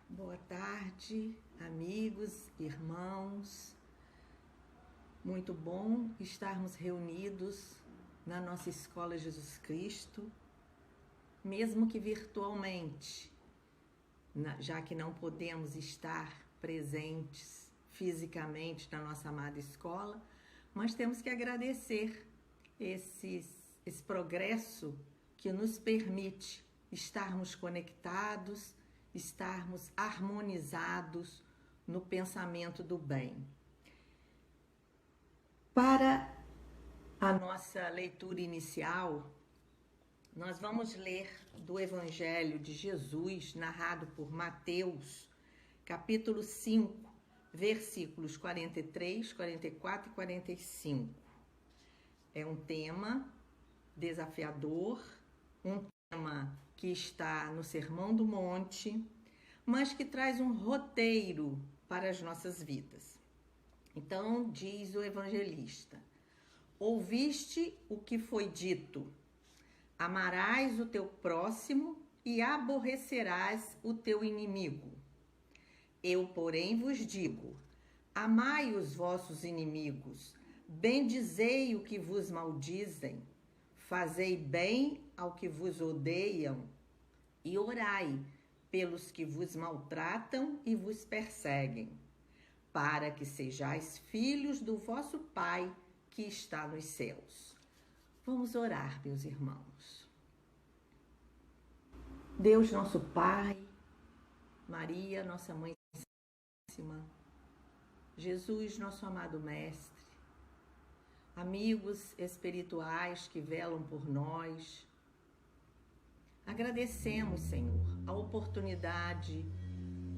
Boa tarde, amigos, irmãos. Muito bom estarmos reunidos na nossa Escola Jesus Cristo, mesmo que virtualmente, já que não podemos estar presentes fisicamente na nossa amada escola, mas temos que agradecer esse progresso que nos permite estarmos conectados, estarmos harmonizados no pensamento do bem. Para a nossa leitura inicial, nós vamos ler do Evangelho de Jesus, narrado por Mateus, capítulo 5, versículos 43, 44 e 45. É um tema desafiador, um tema que está no Sermão do Monte, mas que traz um roteiro para as nossas vidas. Então, diz o evangelista: ouviste o que foi dito, amarás o teu próximo e aborrecerás o teu inimigo. Eu, porém, vos digo, amai os vossos inimigos, bendizei o que vos maldizem, fazei bem ao que vos odeiam e orai pelos que vos maltratam e vos perseguem, para que sejais filhos do vosso Pai que está nos céus. Vamos orar, meus irmãos. Deus, nosso Pai, Maria, nossa Mãe Santíssima, Jesus, nosso amado Mestre, amigos espirituais que velam por nós, agradecemos, Senhor, a oportunidade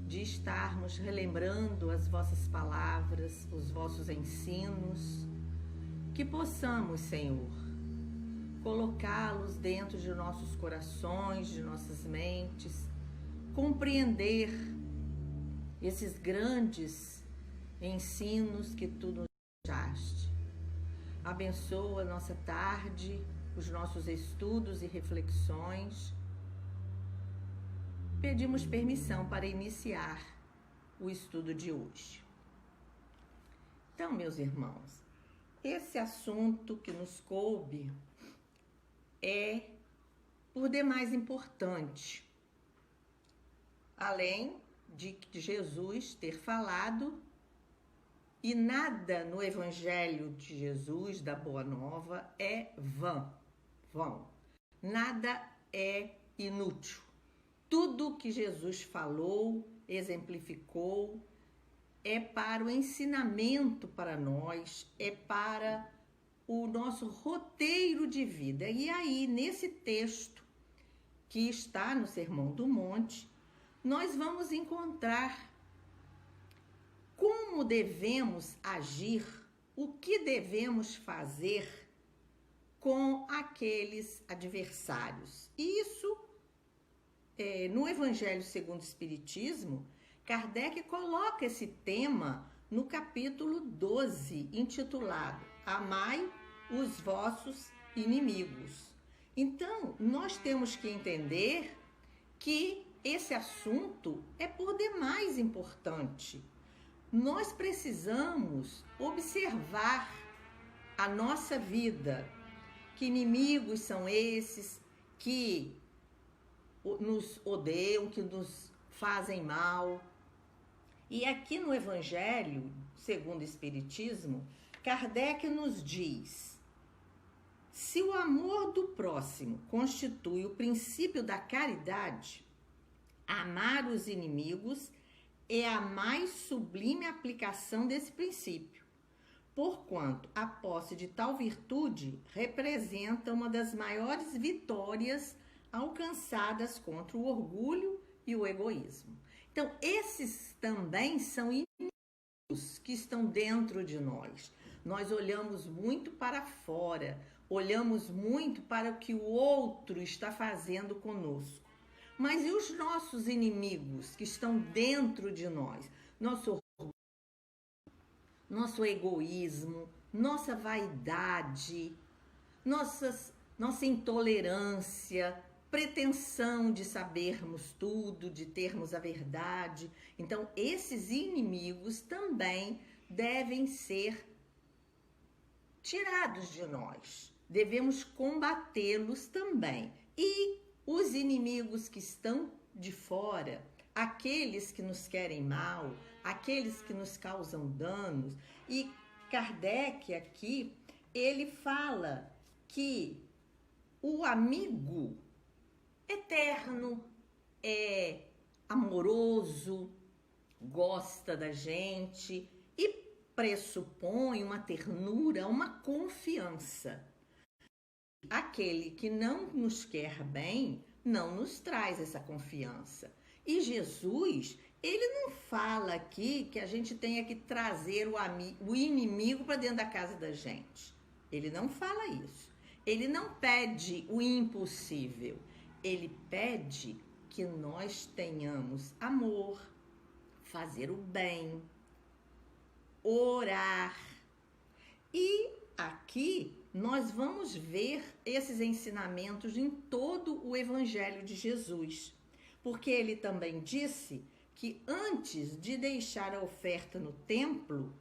de estarmos relembrando as vossas palavras, os vossos ensinos, que possamos, Senhor, colocá-los dentro de nossos corações, de nossas mentes, compreender esses grandes ensinos que tu nos deixaste. Abençoa a nossa tarde, os nossos estudos e reflexões. Pedimos permissão para iniciar o estudo de hoje. Então, meus irmãos, esse assunto que nos coube é por demais importante. Além de Jesus ter falado, e nada no Evangelho de Jesus, da Boa Nova, é vão. Nada é inútil. Tudo que Jesus falou, exemplificou, é para o ensinamento para nós, é para o nosso roteiro de vida. E aí, nesse texto que está no Sermão do Monte, nós vamos encontrar como devemos agir, o que devemos fazer com aqueles adversários. Isso, no Evangelho segundo o Espiritismo, Kardec coloca esse tema no capítulo 12, intitulado Amai os vossos inimigos. Então, nós temos que entender que esse assunto é por demais importante. Nós precisamos observar a nossa vida. Que inimigos são esses que nos odeiam, que nos fazem mal? E aqui no Evangelho, segundo o Espiritismo, Kardec nos diz: se o amor do próximo constitui o princípio da caridade, amar os inimigos é a mais sublime aplicação desse princípio, porquanto a posse de tal virtude representa uma das maiores vitórias alcançadas contra o orgulho e o egoísmo. Então, esses também são inimigos que estão dentro de nós. Nós olhamos muito para fora, olhamos muito para o que o outro está fazendo conosco. Mas e os nossos inimigos que estão dentro de nós? Nosso orgulho, nosso egoísmo, nossa vaidade, nossa intolerância, pretensão de sabermos tudo, de termos a verdade. Então, esses inimigos também devem ser tirados de nós. Devemos combatê-los também. E os inimigos que estão de fora, aqueles que nos querem mal, aqueles que nos causam danos. E Kardec aqui, ele fala que o amigo eterno é amoroso, gosta da gente e pressupõe uma ternura, uma confiança. Aquele que não nos quer bem não nos traz essa confiança. E Jesus, ele não fala aqui que a gente tenha que trazer o inimigo para dentro da casa da gente. Ele não fala isso. Ele não pede o impossível. Ele pede que nós tenhamos amor, fazer o bem, orar. E aqui nós vamos ver esses ensinamentos em todo o Evangelho de Jesus. Porque ele também disse que antes de deixar a oferta no templo,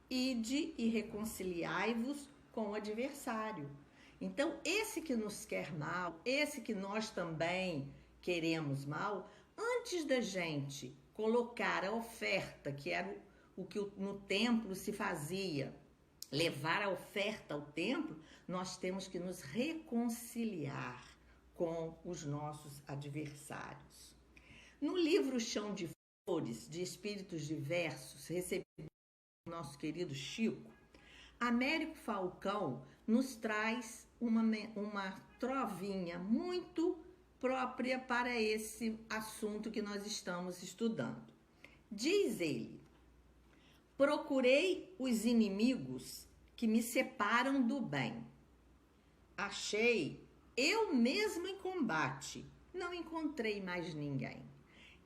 ide e reconciliai-vos com o adversário. Então, esse que nos quer mal, esse que nós também queremos mal, antes da gente colocar a oferta, que era o que no templo se fazia, levar a oferta ao templo, nós temos que nos reconciliar com os nossos adversários. No livro Chão de Flores, de Espíritos Diversos, recebido do nosso querido Chico, Américo Falcão nos traz uma trovinha muito própria para esse assunto que nós estamos estudando. Diz ele: procurei os inimigos que me separam do bem. Achei eu mesmo em combate, não encontrei mais ninguém.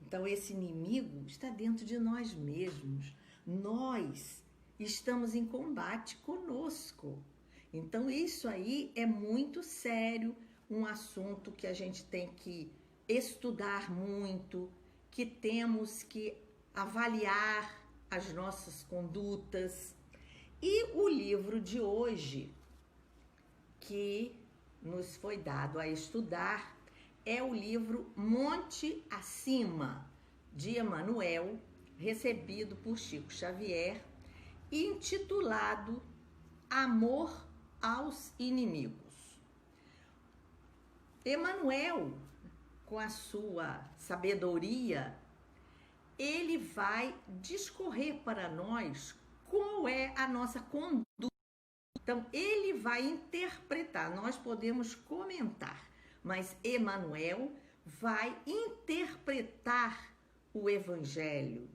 Então, esse inimigo está dentro de nós mesmos. Nós estamos em combate conosco. Então, isso aí é muito sério, um assunto que a gente tem que estudar muito, que temos que avaliar as nossas condutas. E o livro de hoje, que nos foi dado a estudar, é o livro Monte Acima, de Emmanuel, recebido por Chico Xavier, e intitulado Amor aos Inimigos. Emmanuel, com a sua sabedoria, ele vai discorrer para nós qual é a nossa conduta. Então, ele vai interpretar, nós podemos comentar, mas Emmanuel vai interpretar o Evangelho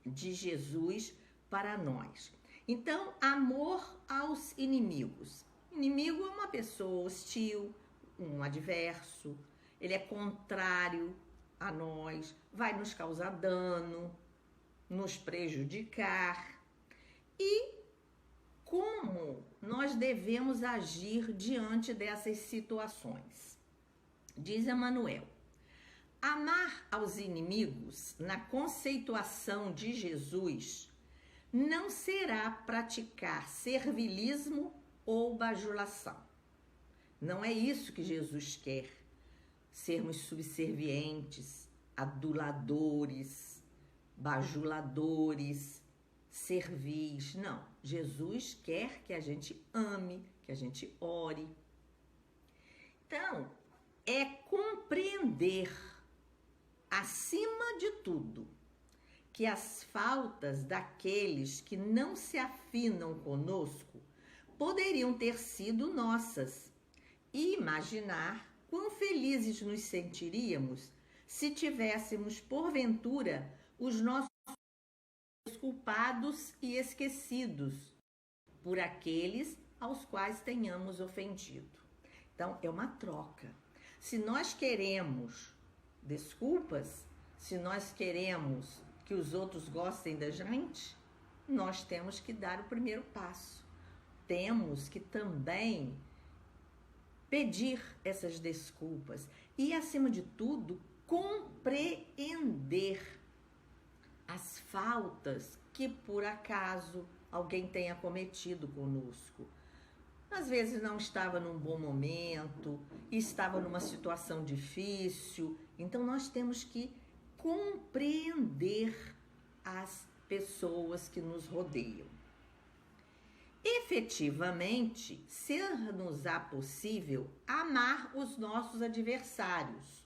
de Jesus para nós. Então, amor aos inimigos. Inimigo é uma pessoa hostil, um adverso, ele é contrário a nós, vai nos causar dano, nos prejudicar. E como nós devemos agir diante dessas situações? Diz Emmanuel: amar aos inimigos, na conceituação de Jesus, não será praticar servilismo ou bajulação. Não é isso que Jesus quer. Sermos subservientes, aduladores, bajuladores, servis. Não, Jesus quer que a gente ame, que a gente ore. Então, é compreender, acima de tudo, que as faltas daqueles que não se afinam conosco poderiam ter sido nossas e imaginar quão felizes nos sentiríamos se tivéssemos, porventura, os nossos culpados e esquecidos por aqueles aos quais tenhamos ofendido. Então, é uma troca. Se nós queremos desculpas, se nós queremos que os outros gostem da gente, nós temos que dar o primeiro passo. Temos que também pedir essas desculpas e, acima de tudo, compreender as faltas que por acaso alguém tenha cometido conosco. Às vezes não estava num bom momento, estava numa situação difícil, então nós temos que compreender as pessoas que nos rodeiam. Efetivamente, ser-nos-á possível amar os nossos adversários.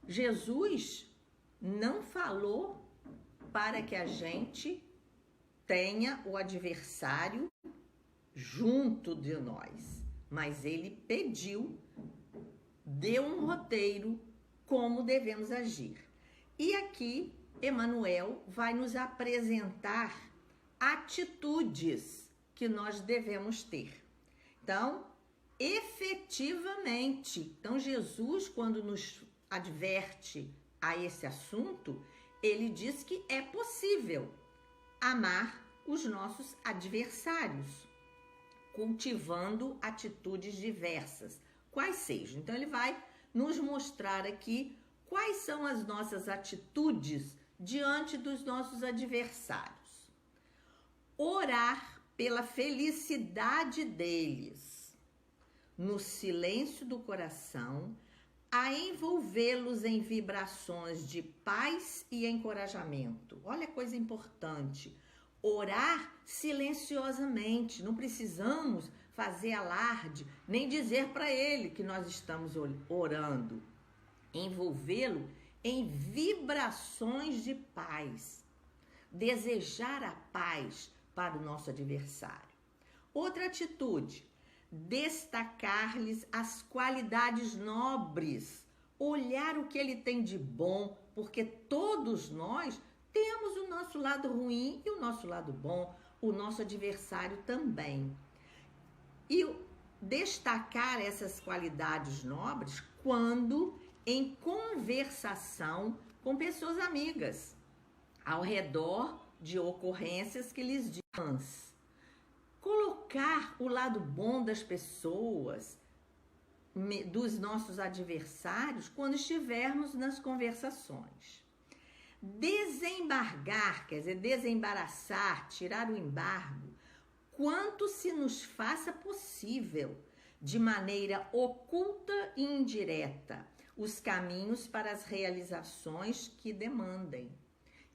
Jesus não falou para que a gente tenha o adversário junto de nós, mas ele pediu, deu um roteiro como devemos agir. E aqui Emmanuel vai nos apresentar atitudes que nós devemos ter. Então, efetivamente, Jesus, quando nos adverte a esse assunto, ele diz que é possível amar os nossos adversários, cultivando atitudes diversas, quais sejam. Então, ele vai nos mostrar aqui quais são as nossas atitudes diante dos nossos adversários. Orar pela felicidade deles, no silêncio do coração, a envolvê-los em vibrações de paz e encorajamento. Olha a coisa importante. Orar silenciosamente, não precisamos fazer alarde, nem dizer para ele que nós estamos orando. Envolvê-lo em vibrações de paz. Desejar a paz para o nosso adversário. Outra atitude, destacar-lhes as qualidades nobres, olhar o que ele tem de bom, porque todos nós temos o nosso lado ruim e o nosso lado bom, o nosso adversário também. E destacar essas qualidades nobres quando em conversação com pessoas amigas, ao redor de ocorrências que lhes digam. Colocar o lado bom das pessoas, dos nossos adversários, quando estivermos nas conversações. Desembargar, quer dizer, desembaraçar, tirar o embargo, quanto se nos faça possível, de maneira oculta e indireta, os caminhos para as realizações que demandem.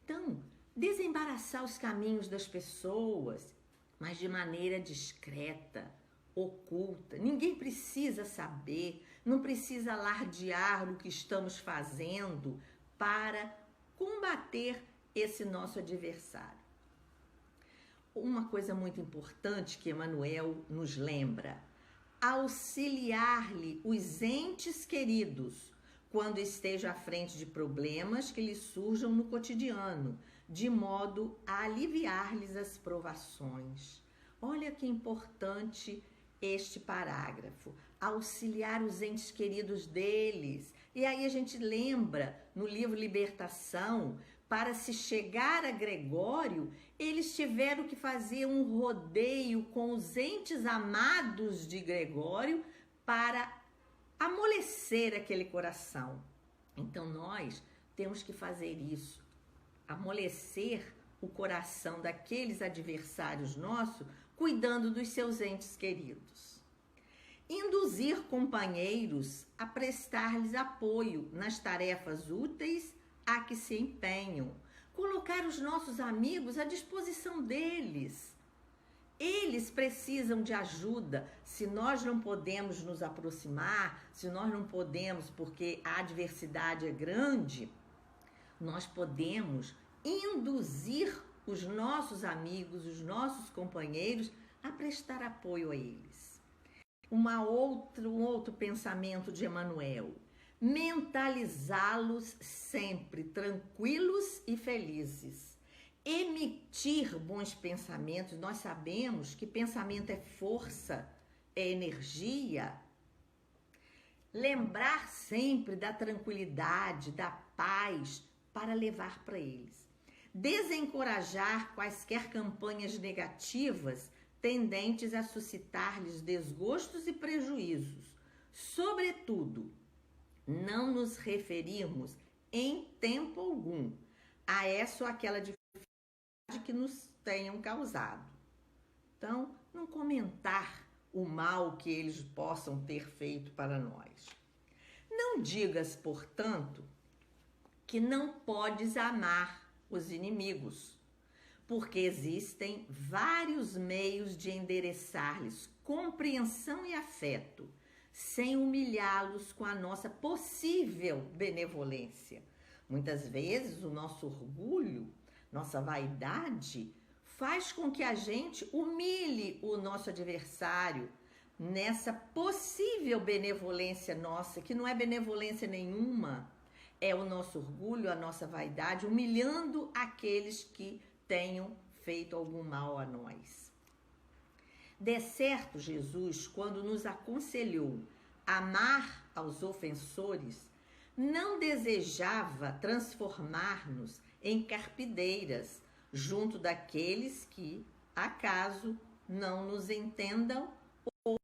Então, desembaraçar os caminhos das pessoas, mas de maneira discreta, oculta. Ninguém precisa saber, não precisa alardear o que estamos fazendo para combater esse nosso adversário. Uma coisa muito importante que Emmanuel nos lembra: auxiliar-lhe os entes queridos quando esteja à frente de problemas que lhe surjam no cotidiano, de modo a aliviar-lhes as provações. Olha que importante este parágrafo, auxiliar os entes queridos deles. E aí a gente lembra no livro Libertação, para se chegar a Gregório, eles tiveram que fazer um rodeio com os entes amados de Gregório para amolecer aquele coração. Então nós temos que fazer isso, amolecer o coração daqueles adversários nossos, cuidando dos seus entes queridos. Induzir companheiros a prestar-lhes apoio nas tarefas úteis a que se empenham. Colocar os nossos amigos à disposição deles. Eles precisam de ajuda. Se nós não podemos nos aproximar, se nós não podemos porque a adversidade é grande, nós podemos induzir os nossos amigos, os nossos companheiros a prestar apoio a eles. Um outro pensamento de Emmanuel: mentalizá-los sempre tranquilos e felizes. Emitir bons pensamentos. Nós sabemos que pensamento é força, é energia. Lembrar sempre da tranquilidade, da paz, para levar para eles. Desencorajar quaisquer campanhas negativas tendentes a suscitar-lhes desgostos e prejuízos. Sobretudo, não nos referirmos em tempo algum a essa ou aquela dificuldade que nos tenham causado. Então, não comentar o mal que eles possam ter feito para nós. Não digas, portanto, que não podes amar os inimigos, porque existem vários meios de endereçar-lhes compreensão e afeto, sem humilhá-los com a nossa possível benevolência. Muitas vezes o nosso orgulho, nossa vaidade, faz com que a gente humilhe o nosso adversário nessa possível benevolência nossa, que não é benevolência nenhuma, é o nosso orgulho, a nossa vaidade, humilhando aqueles que tenham feito algum mal a nós. De certo, Jesus, quando nos aconselhou amar aos ofensores, não desejava transformar-nos em carpideiras junto daqueles que, acaso, não nos entendam ou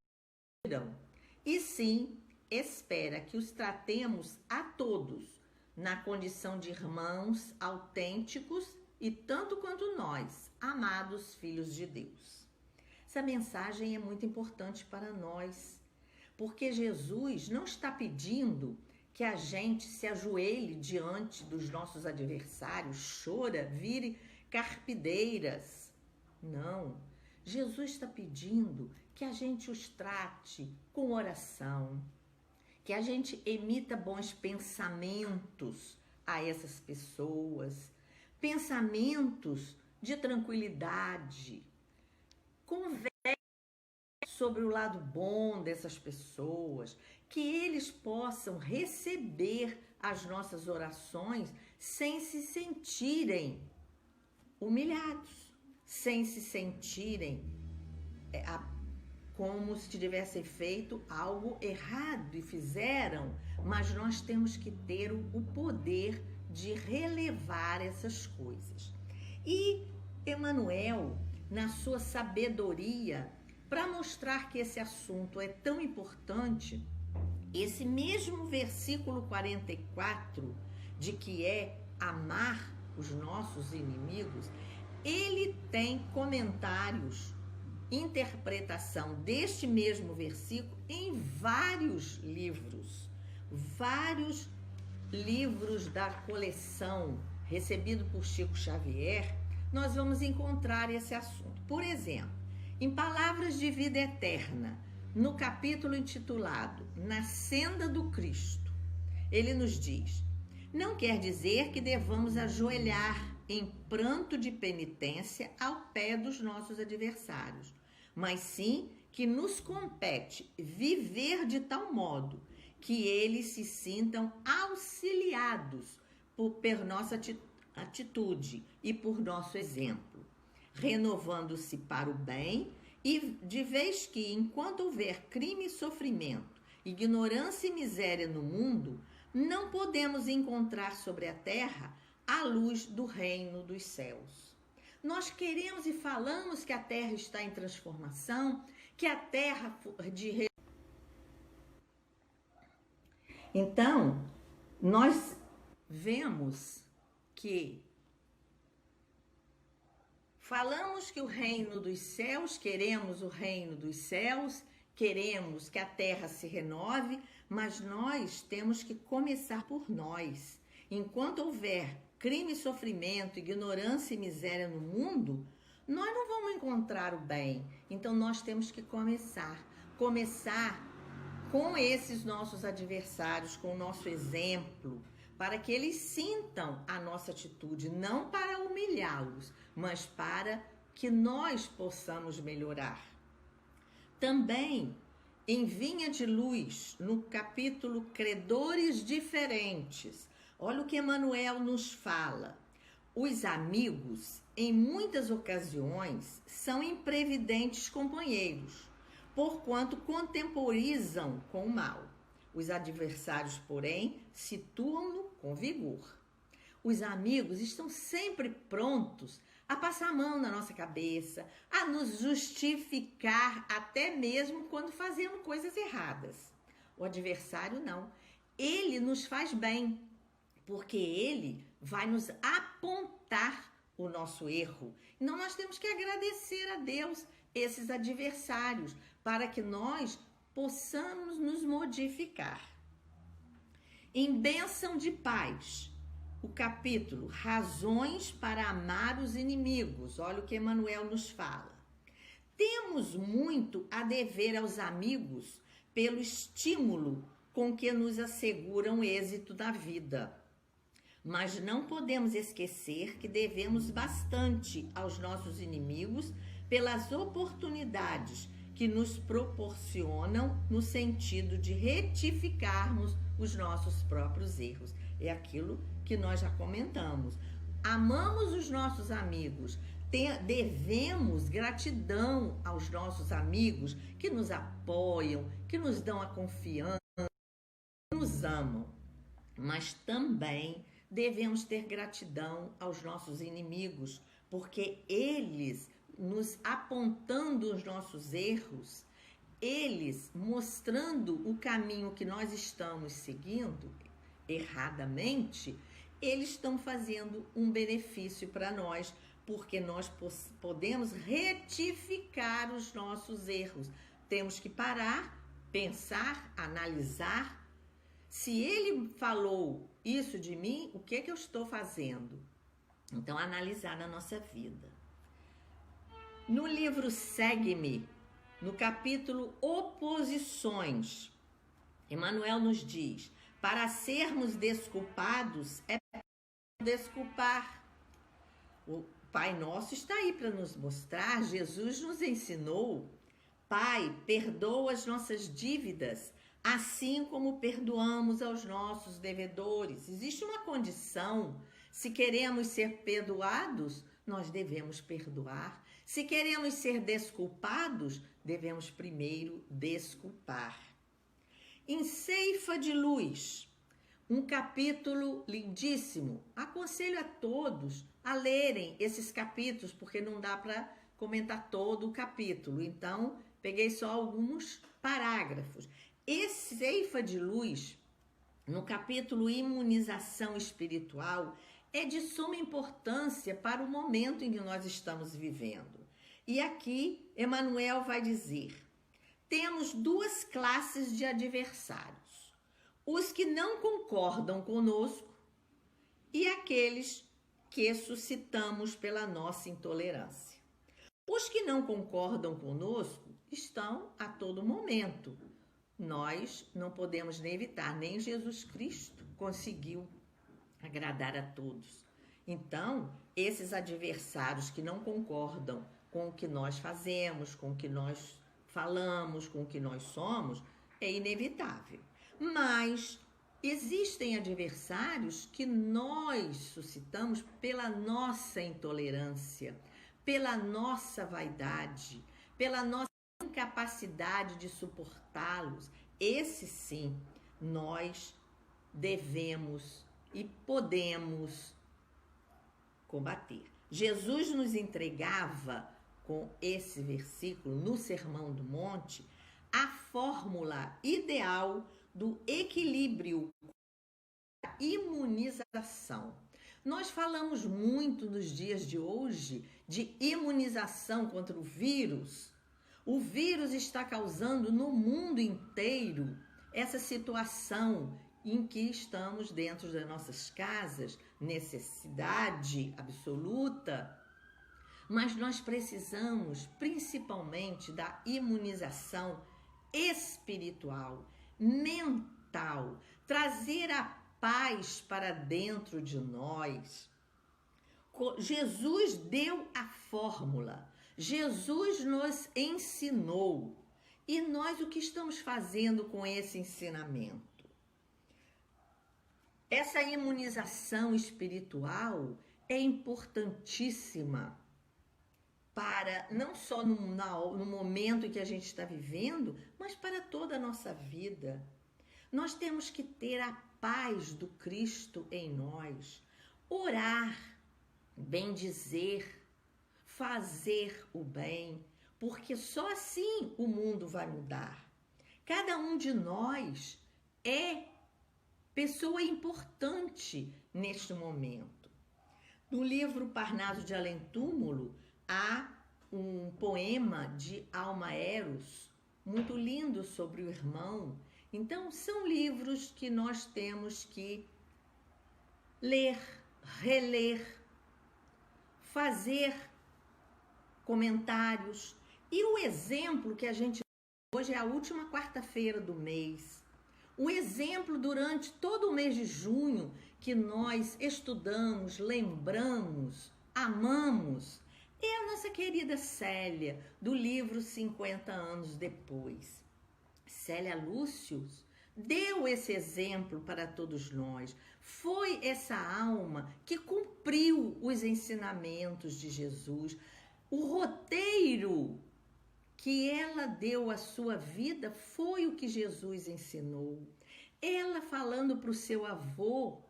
irão. E sim, espera que os tratemos a todos na condição de irmãos autênticos e tanto quanto nós, amados filhos de Deus. Essa mensagem é muito importante para nós, porque Jesus não está pedindo que a gente se ajoelhe diante dos nossos adversários, chora, vire carpideiras. Não, Jesus está pedindo que a gente os trate com oração, que a gente emita bons pensamentos a essas pessoas, pensamentos de tranquilidade, converse sobre o lado bom dessas pessoas, que eles possam receber as nossas orações sem se sentirem humilhados, sem se sentirem como se tivessem feito algo errado e fizeram, mas nós temos que ter o poder de relevar essas coisas. E Emmanuel, na sua sabedoria, para mostrar que esse assunto é tão importante, esse mesmo versículo 44, de que é amar os nossos inimigos, ele tem comentários, interpretação deste mesmo versículo em vários livros da coleção recebido por Chico Xavier. Nós vamos encontrar esse assunto. Por exemplo, em Palavras de Vida Eterna, no capítulo intitulado Na Senda do Cristo, ele nos diz: não quer dizer que devamos ajoelhar em pranto de penitência ao pé dos nossos adversários, mas sim que nos compete viver de tal modo que eles se sintam auxiliados por nossa atitude e por nosso exemplo, renovando-se para o bem, e de vez que, enquanto houver crime e sofrimento, ignorância e miséria no mundo, não podemos encontrar sobre a terra a luz do reino dos céus. Nós queremos e falamos que a terra está em transformação, que a terra de... Então, nós vemos que falamos que o reino dos céus, queremos o reino dos céus, queremos que a terra se renove, mas nós temos que começar por nós. Enquanto houver crime, sofrimento, ignorância e miséria no mundo, nós não vamos encontrar o bem. Então nós temos que começar com esses nossos adversários, com o nosso exemplo, para que eles sintam a nossa atitude, não para humilhá-los, mas para que nós possamos melhorar. Também, em Vinha de Luz, no capítulo Credores Diferentes, olha o que Emmanuel nos fala. Os amigos, em muitas ocasiões, são imprevidentes companheiros, porquanto contemporizam com o mal. Os adversários, porém, situam-no com vigor. Os amigos estão sempre prontos a passar a mão na nossa cabeça, a nos justificar até mesmo quando fazemos coisas erradas. O adversário não. Ele nos faz bem, porque ele vai nos apontar o nosso erro. Então nós temos que agradecer a Deus esses adversários para que nós possamos nos modificar. Em Bênção de Paz, o capítulo Razões para Amar os Inimigos, olha o que Emmanuel nos fala. Temos muito a dever aos amigos pelo estímulo com que nos asseguram o êxito da vida. Mas não podemos esquecer que devemos bastante aos nossos inimigos pelas oportunidades que nos proporcionam no sentido de retificarmos os nossos próprios erros. É aquilo que nós já comentamos. Amamos os nossos amigos, devemos gratidão aos nossos amigos que nos apoiam, que nos dão a confiança, que nos amam. Mas também devemos ter gratidão aos nossos inimigos, porque eles, nos apontando os nossos erros, eles mostrando o caminho que nós estamos seguindo erradamente, eles estão fazendo um benefício para nós, porque nós podemos retificar os nossos erros. Temos que parar, pensar, analisar. Se ele falou isso de mim, o que eu estou fazendo? Então, analisar na nossa vida. No livro Segue-me, no capítulo Oposições, Emmanuel nos diz: para sermos desculpados, é desculpar. O Pai Nosso está aí para nos mostrar. Jesus nos ensinou: Pai, perdoa as nossas dívidas, assim como perdoamos aos nossos devedores. Existe uma condição: se queremos ser perdoados, nós devemos perdoar. Se queremos ser desculpados, devemos primeiro desculpar. Em Ceifa de Luz, um capítulo lindíssimo. Aconselho a todos a lerem esses capítulos, porque não dá para comentar todo o capítulo. Então, peguei só alguns parágrafos. Esse Ceifa de Luz, no capítulo Imunização Espiritual, é de suma importância para o momento em que nós estamos vivendo. E aqui, Emmanuel vai dizer: temos duas classes de adversários: os que não concordam conosco e aqueles que suscitamos pela nossa intolerância. Os que não concordam conosco estão a todo momento. Nós não podemos nem evitar, nem Jesus Cristo conseguiu agradar a todos. Então, esses adversários que não concordam com o que nós fazemos, com o que nós falamos, com o que nós somos, é inevitável. Mas existem adversários que nós suscitamos pela nossa intolerância, pela nossa vaidade, pela nossa incapacidade de suportá-los. Esse sim, nós devemos e podemos combater. Jesus nos entregava, com esse versículo, no Sermão do Monte, a fórmula ideal do equilíbrio, da imunização. Nós falamos muito nos dias de hoje de imunização contra o vírus. O vírus está causando no mundo inteiro essa situação em que estamos dentro das nossas casas, necessidade absoluta, mas nós precisamos principalmente da imunização espiritual, mental, trazer a paz para dentro de nós. Jesus deu a fórmula, Jesus nos ensinou, e nós o que estamos fazendo com esse ensinamento? Essa imunização espiritual é importantíssima para não só no momento em que a gente está vivendo, mas para toda a nossa vida. Nós temos que ter a paz do Cristo em nós, orar, bendizer, fazer o bem, porque só assim o mundo vai mudar. Cada um de nós é pessoa importante neste momento. No livro Parnaso de Além Túmulo, há um poema de Alma Eros, muito lindo sobre o irmão. Então, são livros que nós temos que ler, reler, fazer comentários. E o exemplo que a gente hoje é a última quarta-feira do mês. O exemplo durante todo o mês de junho que nós estudamos, lembramos, amamos, é a nossa querida Célia, do livro 50 anos depois. Célia Lúcius deu esse exemplo para todos nós. Foi essa alma que cumpriu os ensinamentos de Jesus. O roteiro que ela deu à sua vida foi o que Jesus ensinou. Ela falando para o seu avô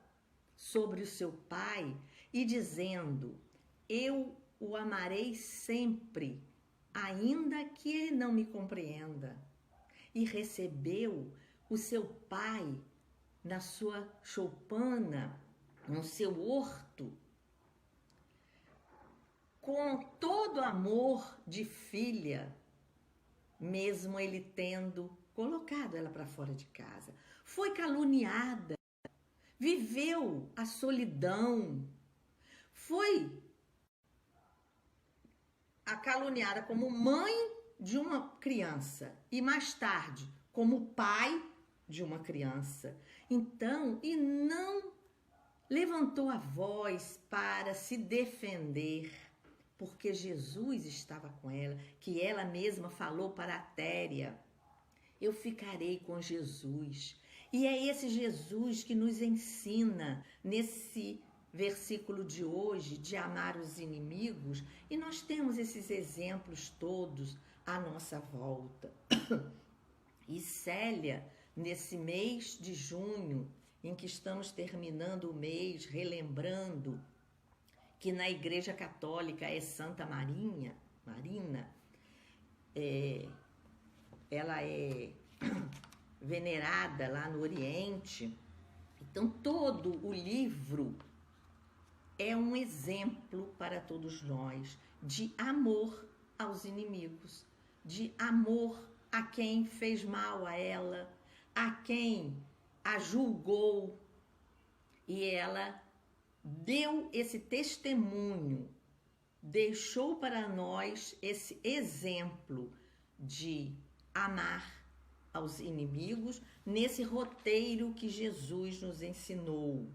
sobre o seu pai e dizendo: eu o amarei sempre, ainda que ele não me compreenda. E recebeu o seu pai na sua choupana, no seu horto, com todo amor de filha, mesmo ele tendo colocado ela para fora de casa. Foi caluniada, viveu a solidão, foi a caluniada como mãe de uma criança e mais tarde como pai de uma criança. Então, e não levantou a voz para se defender, porque Jesus estava com ela, que ela mesma falou para a Téria: eu ficarei com Jesus. E é esse Jesus que nos ensina nesse versículo de hoje, de amar os inimigos, e nós temos esses exemplos todos à nossa volta. E Célia, nesse mês de junho, em que estamos terminando o mês, relembrando que na Igreja Católica é Santa Marina, ela é venerada lá no Oriente. Então, todo o livro é um exemplo para todos nós de amor aos inimigos, de amor a quem fez mal a ela, a quem a julgou. E ela deu esse testemunho, deixou para nós esse exemplo de amar aos inimigos nesse roteiro que Jesus nos ensinou,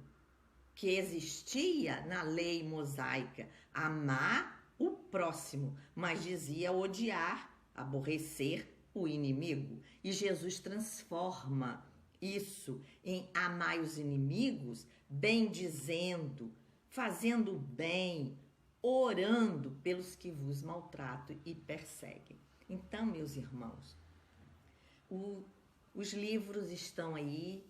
que existia na lei mosaica, amar o próximo, mas dizia odiar, aborrecer o inimigo. E Jesus transforma isso em amar os inimigos, bendizendo, fazendo bem, orando pelos que vos maltratam e perseguem. Então, meus irmãos, os livros estão aí,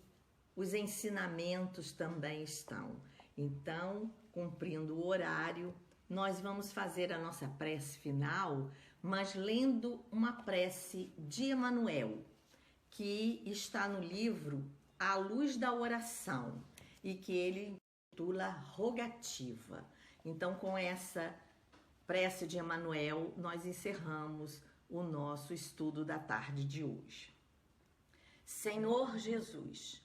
os ensinamentos também estão. Então, cumprindo o horário, nós vamos fazer a nossa prece final, mas lendo uma prece de Emmanuel, que está no livro A Luz da Oração, e que ele intitula Rogativa. Então, com essa prece de Emmanuel, nós encerramos o nosso estudo da tarde de hoje. Senhor Jesus,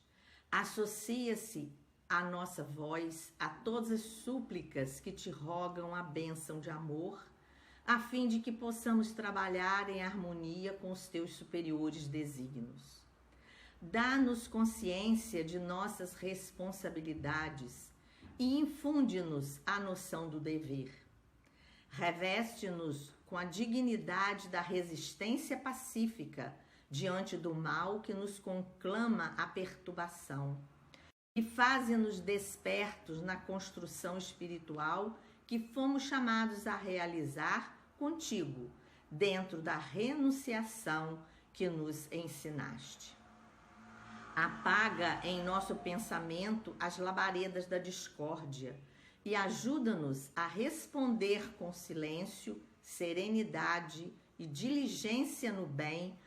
associa-se a nossa voz a todas as súplicas que te rogam a bênção de amor, a fim de que possamos trabalhar em harmonia com os teus superiores desígnios. Dá-nos consciência de nossas responsabilidades e infunde-nos a noção do dever. Reveste-nos com a dignidade da resistência pacífica diante do mal que nos conclama a perturbação, e faze-nos despertos na construção espiritual que fomos chamados a realizar contigo, dentro da renunciação que nos ensinaste. Apaga em nosso pensamento as labaredas da discórdia e ajuda-nos a responder com silêncio, serenidade e diligência no bem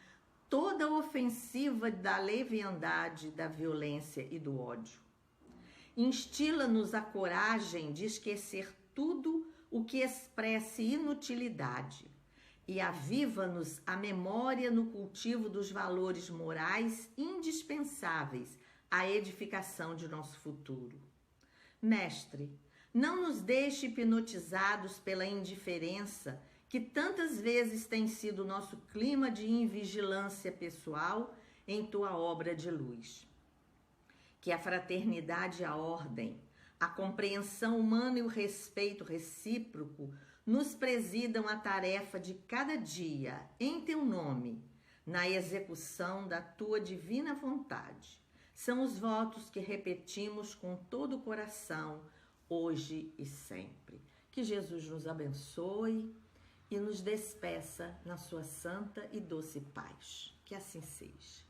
toda ofensiva da leviandade, da violência e do ódio. Instila-nos a coragem de esquecer tudo o que expresse inutilidade e aviva-nos a memória no cultivo dos valores morais indispensáveis à edificação de nosso futuro. Mestre, não nos deixe hipnotizados pela indiferença que tantas vezes tem sido nosso clima de invigilância pessoal em tua obra de luz. Que a fraternidade e a ordem, a compreensão humana e o respeito recíproco nos presidam a tarefa de cada dia, em teu nome, na execução da tua divina vontade. São os votos que repetimos com todo o coração, hoje e sempre. Que Jesus nos abençoe e nos despeça na sua santa e doce paz. Que assim seja.